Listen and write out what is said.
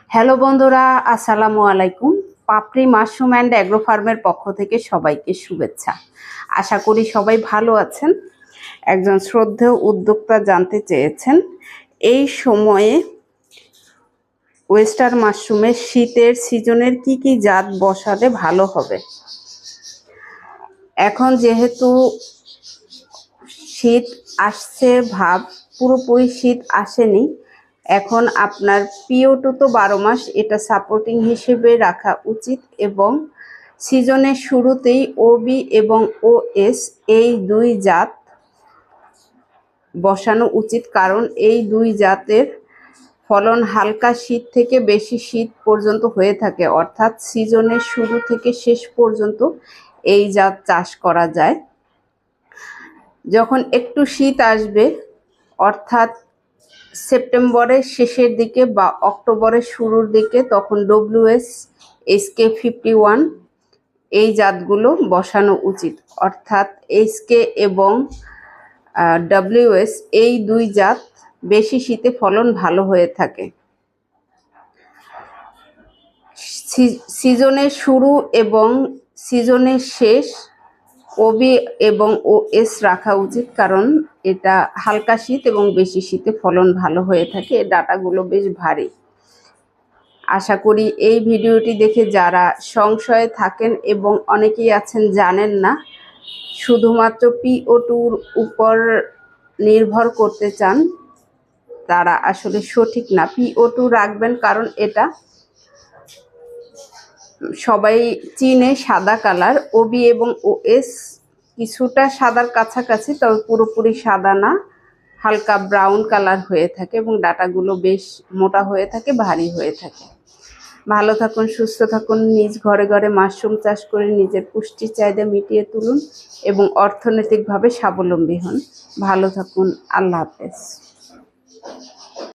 Hello বন্ধুরা, আসসালামু আলাইকুম। পাপড়ি মাশরুম অ্যান্ড অ্যাগ্রো ফার্মের পক্ষ থেকে সবাইকে শুভেচ্ছা। আশা করি সবাই ভালো আছেন। একজন শ্রদ্ধেয় উদ্যোক্তা জানতে চেয়েছেন এই সময়ে ওয়েস্টার মাশরুমের শীতের সিজনের কি কি জাত বসালে ভালো হবে। এখন যেহেতু শীত আসছে ভাব, পুরোপুরি শীত আসেনি, এখন আপনার PO2 তো 12 মাস, এটা সাপোর্টিং হিসেবে রাখা উচিত এবং সিজনের শুরুতেই OB এবং OS এই দুই জাত বসানো উচিত, কারণ এই দুই জাতের ফলন হালকা শীত থেকে বেশি শীত পর্যন্ত হয়ে থাকে, অর্থাৎ সিজনের শুরু থেকে শেষ পর্যন্ত এই জাত চাষ করা যায়। যখন একটু শীত আসবে, অর্থাৎ সেপ্টেম্বরের শেষের দিকে বা অক্টোবরের শুরুর দিকে, তখন WS SK51 এই জাতগুলো বসানো উচিত। অর্থাৎ SK এবং WS এই দুই জাত বেশি শীতে ফলন ভালো হয়ে থাকে। সিজনের শুরু এবং সিজনের শেষ OB এবং OS রাখা উচিত, কারণ এটা হালকা শীত এবং বেশি শীতে ফলন ভালো হয়ে থাকে। এই ডাটাগুলো বেশ ভারী। আশা করি এই ভিডিওটি দেখে যারা সংশয়ে থাকেন এবং অনেকেই আছেন জানেন না, শুধুমাত্র PO2-র উপর নির্ভর করতে চান, তারা আসলে সঠিক না। PO2 রাখবেন, কারণ এটা সবাই চিনে সাদা কালার। OB এবং OS কিছুটা সাদার কাছাকাছি, তবে পুরোপুরি সাদা না, হালকা ব্রাউন কালার হয়ে থাকে এবং ডাটাগুলো বেশ মোটা হয়ে থাকে, ভারী হয়ে থাকে। ভালো থাকুন, সুস্থ থাকুন, নিজ ঘরে ঘরে মাশরুম চাষ করে নিজের পুষ্টির চাহিদা মিটিয়ে তুলুন এবং অর্থনৈতিকভাবে স্বাবলম্বী হন। ভালো থাকুন, আল্লাহ হাফেজ।